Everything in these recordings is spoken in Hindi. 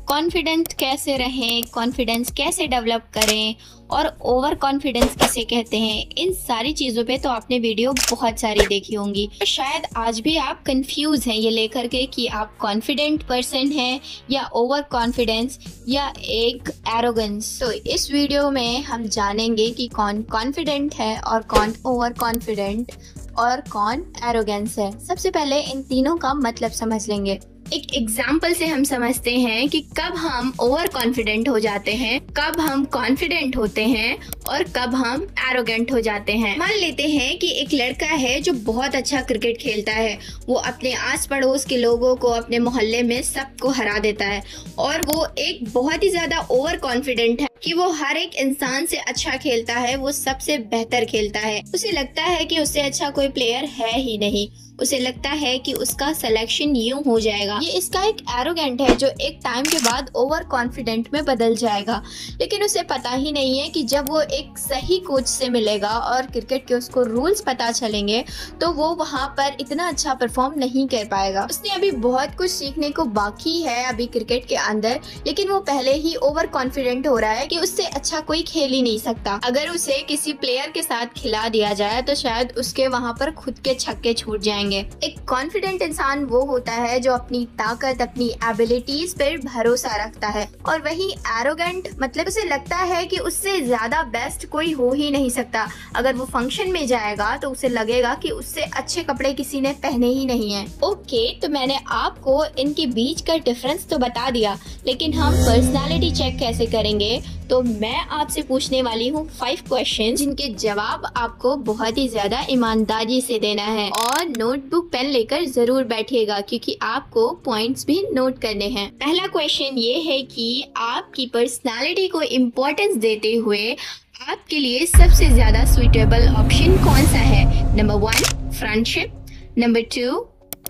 कॉन्फिडेंट कैसे रहें, कॉन्फिडेंस कैसे डेवलप करें और ओवर कॉन्फिडेंस किसे कहते हैं, इन सारी चीज़ों पे तो आपने वीडियो बहुत सारी देखी होंगी। तो शायद आज भी आप कंफ्यूज हैं ये लेकर के कि आप कॉन्फिडेंट पर्सन हैं या ओवर कॉन्फिडेंस या एक एरोगेंस। तो इस वीडियो में हम जानेंगे कि कौन कॉन्फिडेंट है और कौन ओवर कॉन्फिडेंट और कौन एरोगेंस है। सबसे पहले इन तीनों का मतलब समझ लेंगे। एक एग्जाम्पल से हम समझते हैं कि कब हम ओवर कॉन्फिडेंट हो जाते हैं, कब हम कॉन्फिडेंट होते हैं और कब हम एरोगेंट हो जाते हैं। मान लेते हैं कि एक लड़का है जो बहुत अच्छा क्रिकेट खेलता है, वो अपने आस पड़ोस के लोगों को, अपने मोहल्ले में सबको हरा देता है और वो एक बहुत ही ज्यादा ओवर कॉन्फिडेंट है कि वो हर एक इंसान से अच्छा खेलता है, वो सबसे बेहतर खेलता है। उसे लगता है कि उससे अच्छा कोई प्लेयर है ही नहीं, उसे लगता है कि उसका सिलेक्शन यूं हो जाएगा। ये इसका एक एरोगेंट है जो एक टाइम के बाद ओवर कॉन्फिडेंट में बदल जाएगा। लेकिन उसे पता ही नहीं है कि जब वो एक सही कोच से मिलेगा और क्रिकेट के उसको रूल्स पता चलेंगे तो वो वहाँ पर इतना अच्छा परफॉर्म नहीं कर पाएगा। उसने अभी बहुत कुछ सीखने को बाकी है अभी क्रिकेट के अंदर, लेकिन वो पहले ही ओवर कॉन्फिडेंट हो रहा है कि उससे अच्छा कोई खेल ही नहीं सकता। अगर उसे किसी प्लेयर के साथ खिला दिया जाए तो शायद उसके वहाँ पर खुद के छक्के छूट जाएंगे। एक कॉन्फिडेंट इंसान वो होता है जो अपनी ताकत, अपनी एबिलिटीज पर भरोसा रखता है, और वही एरोगेंट मतलब उसे लगता है कि उससे ज्यादा बेस्ट कोई हो ही नहीं सकता। अगर वो फंक्शन में जाएगा तो उसे लगेगा कि उससे अच्छे कपड़े किसी ने पहने ही नहीं है। ओके, तो मैंने आपको इनके बीच का डिफरेंस तो बता दिया, लेकिन हम पर्सनालिटी चेक कैसे करेंगे? तो मैं आपसे पूछने वाली हूँ 5 क्वेश्चन जिनके जवाब आपको बहुत ही ज्यादा ईमानदारी से देना है, और नोटबुक पेन लेकर जरूर बैठिएगा क्योंकि आपको पॉइंट्स भी नोट करने हैं। पहला क्वेश्चन ये है कि आपकी पर्सनालिटी को इम्पोर्टेंस देते हुए आपके लिए सबसे ज्यादा सुइटेबल ऑप्शन कौन सा है? Number 1 friendship, number 2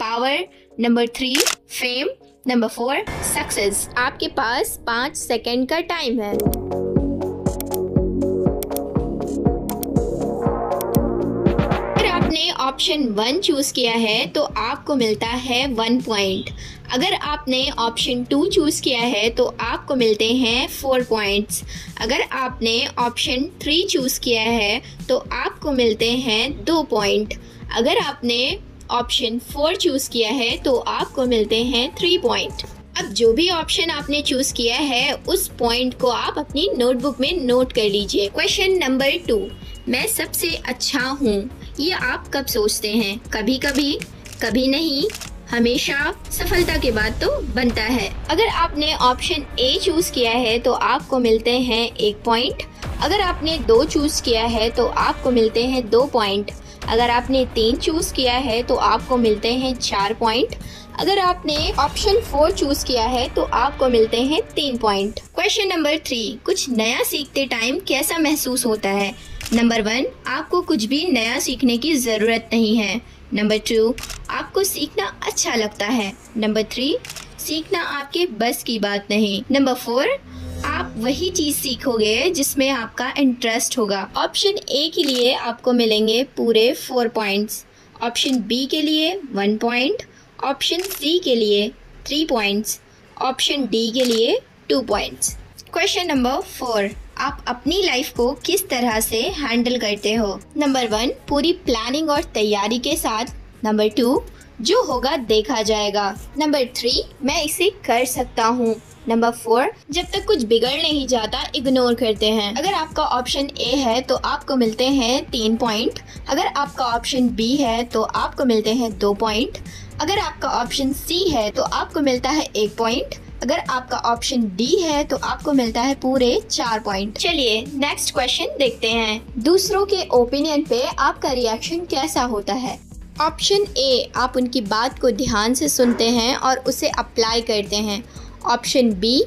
power, number 3 fame, number 4 success. आपके पास 5 सेकंड का टाइम है। अगर आपने ऑप्शन 1 चूज किया है तो आपको मिलता है 1 पॉइंट। अगर आपने ऑप्शन 2 चूज किया है तो आपको मिलते हैं 4 पॉइंट्स। अगर आपने ऑप्शन 3 चूज किया है तो आपको मिलते हैं 2 पॉइंट। अगर आपने ऑप्शन 4 चूज किया है तो आपको मिलते हैं 3 पॉइंट। अब जो भी ऑप्शन आपने चूज किया है उस पॉइंट को आप अपनी नोटबुक में नोट कर लीजिए। क्वेश्चन नंबर 2, मैं सबसे अच्छा हूँ, ये आप कब सोचते हैं? कभी कभी, कभी नहीं, हमेशा? सफलता के बाद तो बनता है। अगर आपने ऑप्शन ए चूज किया है तो आपको मिलते हैं 1 पॉइंट। अगर आपने 2 चूज किया है तो आपको मिलते हैं 2 पॉइंट। अगर आपने 3 चूज किया है तो आपको मिलते हैं 4 पॉइंट। अगर आपने ऑप्शन 4 चूज किया है तो आपको मिलते हैं 3 पॉइंट। क्वेश्चन नंबर 3, कुछ नया सीखते टाइम कैसा महसूस होता है? नंबर 1, आपको कुछ भी नया सीखने की जरूरत नहीं है। नंबर 2, आपको सीखना अच्छा लगता है। नंबर 3, सीखना आपके बस की बात नहीं। नंबर 4, आप वही चीज सीखोगे जिसमें आपका इंटरेस्ट होगा। ऑप्शन ए के लिए आपको मिलेंगे पूरे 4 पॉइंट्स, ऑप्शन बी के लिए 1 पॉइंट, ऑप्शन सी के लिए 3 पॉइंट्स, ऑप्शन डी के लिए 2 पॉइंट्स। क्वेश्चन नंबर 4, आप अपनी लाइफ को किस तरह से हैंडल करते हो? नंबर 1, पूरी प्लानिंग और तैयारी के साथ। नंबर 2, जो होगा देखा जाएगा। नंबर 3, मैं इसे कर सकता हूँ। नंबर 4, जब तक कुछ बिगड़ नहीं जाता इग्नोर करते हैं। अगर आपका ऑप्शन ए है तो आपको मिलते हैं 3 पॉइंट। अगर आपका ऑप्शन बी है तो आपको मिलते हैं 2 पॉइंट। अगर आपका ऑप्शन सी है तो आपको मिलता है 1 पॉइंट। अगर आपका ऑप्शन डी है तो आपको मिलता है पूरे 4 पॉइंट। चलिए नेक्स्ट क्वेश्चन देखते हैं। दूसरों के ओपिनियन पे आपका रिएक्शन कैसा होता है? ऑप्शन ए, आप उनकी बात को ध्यान से सुनते हैं और उसे अप्लाई करते हैं। ऑप्शन बी,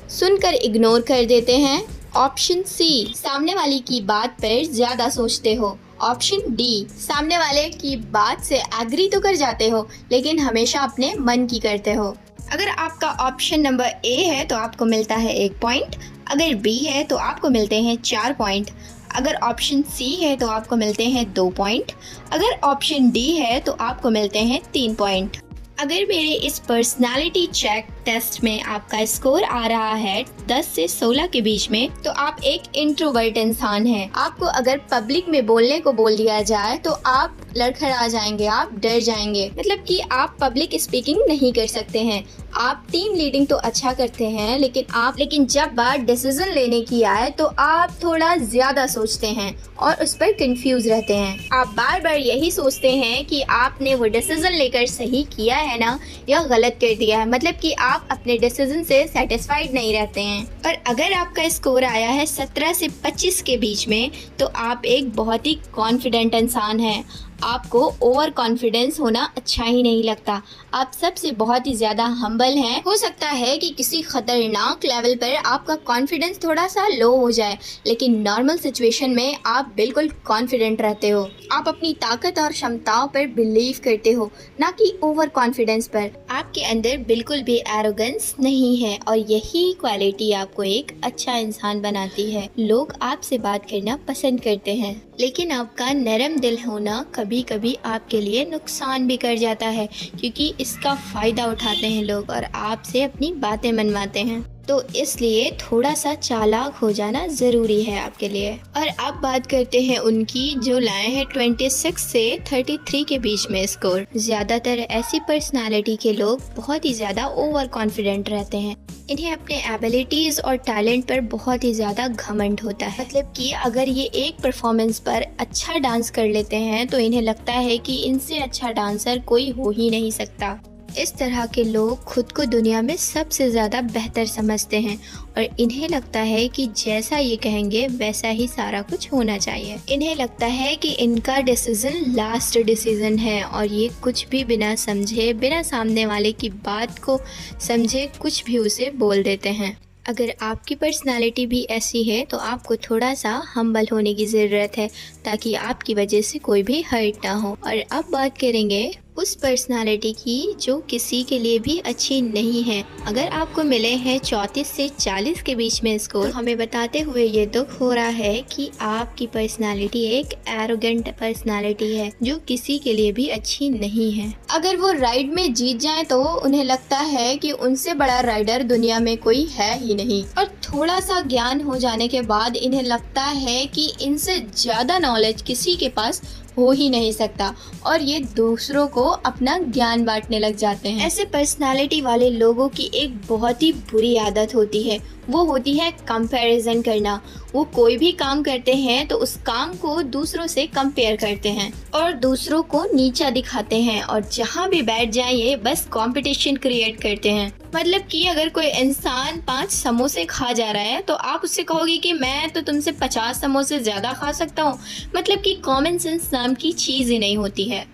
सुनकर इग्नोर कर देते हैं। ऑप्शन सी, सामने वाले की बात पर ज्यादा सोचते हो। ऑप्शन डी, सामने वाले की बात से एग्री तो कर जाते हो लेकिन हमेशा अपने मन की करते हो। अगर आपका ऑप्शन नंबर ए है तो आपको मिलता है 1 पॉइंट। अगर बी है तो आपको मिलते हैं 4 पॉइंट। अगर ऑप्शन सी है तो आपको मिलते हैं 2 पॉइंट। अगर ऑप्शन डी है तो आपको मिलते हैं 3 पॉइंट। अगर मेरे इस पर्सनालिटी चेक टेस्ट में आपका स्कोर आ रहा है 10 से 16 के बीच में, तो आप एक इंट्रोवर्ट इंसान हैं। आपको अगर पब्लिक में बोलने को बोल दिया जाए तो आप लड़खड़ा जाएंगे, आप डर जाएंगे, मतलब कि आप पब्लिक स्पीकिंग नहीं कर सकते हैं। आप टीम लीडिंग तो अच्छा करते हैं, लेकिन जब बात डिसीजन लेने की आए तो आप थोड़ा ज्यादा सोचते हैं और उस पर कंफ्यूज रहते हैं। आप बार बार यही सोचते हैं कि आपने वो डिसीजन लेकर सही किया है ना या गलत कर दिया है, मतलब कि आप अपने डिसीजन से सेटिस्फाइड नहीं रहते हैं। और अगर आपका स्कोर आया है 17 से 25 के बीच में, तो आप एक बहुत ही कॉन्फिडेंट इंसान हैं। आपको ओवर कॉन्फिडेंस होना अच्छा ही नहीं लगता। आप सबसे बहुत ही ज्यादा हम्बल हैं। हो सकता है कि किसी खतरनाक लेवल पर आपका कॉन्फिडेंस थोड़ा सा लो हो जाए, लेकिन नॉर्मल सिचुएशन में आप बिल्कुल कॉन्फिडेंट रहते हो। आप अपनी ताकत और क्षमताओं पर बिलीव करते हो, ना कि ओवर कॉन्फिडेंस पर। आपके अंदर बिल्कुल भी एरोगेंस नहीं है और यही क्वालिटी आपको एक अच्छा इंसान बनाती है। लोग आपसे बात करना पसंद करते हैं, लेकिन आपका नरम दिल होना कभी कभी आपके लिए नुकसान भी कर जाता है, क्योंकि इसका फायदा उठाते हैं लोग और आपसे अपनी बातें मनवाते हैं। तो इसलिए थोड़ा सा चालाक हो जाना ज़रूरी है आपके लिए। और अब बात करते हैं उनकी जो लाए हैं 26 से 33 के बीच में स्कोर। ज़्यादातर ऐसी पर्सनालिटी के लोग बहुत ही ज़्यादा ओवर कॉन्फिडेंट रहते हैं। इन्हें अपने एबिलिटीज़ और टैलेंट पर बहुत ही ज़्यादा घमंड होता है, मतलब कि अगर ये एक परफॉर्मेंस पर अच्छा डांस कर लेते हैं तो इन्हें लगता है कि इनसे अच्छा डांसर कोई हो ही नहीं सकता। इस तरह के लोग खुद को दुनिया में सबसे ज़्यादा बेहतर समझते हैं और इन्हें लगता है कि जैसा ये कहेंगे वैसा ही सारा कुछ होना चाहिए। इन्हें लगता है कि इनका डिसीज़न लास्ट डिसीज़न है और ये कुछ भी बिना समझे, बिना सामने वाले की बात को समझे कुछ भी उसे बोल देते हैं। अगर आपकी पर्सनालिटी भी ऐसी है तो आपको थोड़ा सा हम्बल होने की ज़रूरत है, ताकि आपकी वजह से कोई भी हर्ट ना हो। और अब बात करेंगे उस पर्सनालिटी की जो किसी के लिए भी अच्छी नहीं है। अगर आपको मिले हैं 34 से 40 के बीच में स्कोर, तो हमें बताते हुए ये दुख हो रहा है कि आपकी पर्सनालिटी एक एरोगेंट पर्सनालिटी है जो किसी के लिए भी अच्छी नहीं है। अगर वो राइड में जीत जाएं तो उन्हें लगता है कि उनसे बड़ा राइडर दुनिया में कोई है ही नहीं, और थोड़ा सा ज्ञान हो जाने के बाद इन्हें लगता है कि इनसे ज़्यादा नॉलेज किसी के पास हो ही नहीं सकता और ये दूसरों को अपना ज्ञान बांटने लग जाते हैं। ऐसे पर्सनालिटी वाले लोगों की एक बहुत ही बुरी आदत होती है, वो होती है कंपैरिजन करना। वो कोई भी काम करते हैं तो उस काम को दूसरों से कंपेयर करते हैं और दूसरों को नीचा दिखाते हैं, और जहाँ भी बैठ जाए ये बस कंपटीशन क्रिएट करते हैं। मतलब कि अगर कोई इंसान 5 समोसे खा जा रहा है तो आप उससे कहोगे कि मैं तो तुमसे 50 समोसे ज़्यादा खा सकता हूँ, मतलब कि कॉमन सेंस नाम की चीज़ ही नहीं होती है।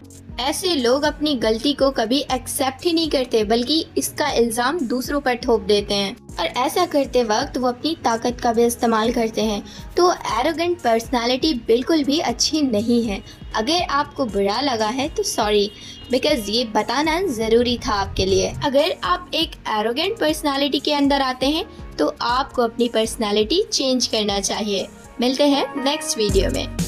ऐसे लोग अपनी गलती को कभी एक्सेप्ट ही नहीं करते, बल्कि इसका इल्ज़ाम दूसरों पर थोप देते हैं, और ऐसा करते वक्त वो अपनी ताकत का भी इस्तेमाल करते हैं। तो एरोगेंट पर्सनालिटी बिल्कुल भी अच्छी नहीं है। अगर आपको बुरा लगा है तो सॉरी, बिकॉज ये बताना ज़रूरी था आपके लिए। अगर आप एक एरोगेंट पर्सनालिटी के अंदर आते हैं तो आपको अपनी पर्सनालिटी चेंज करना चाहिए। मिलते हैं नेक्स्ट वीडियो में।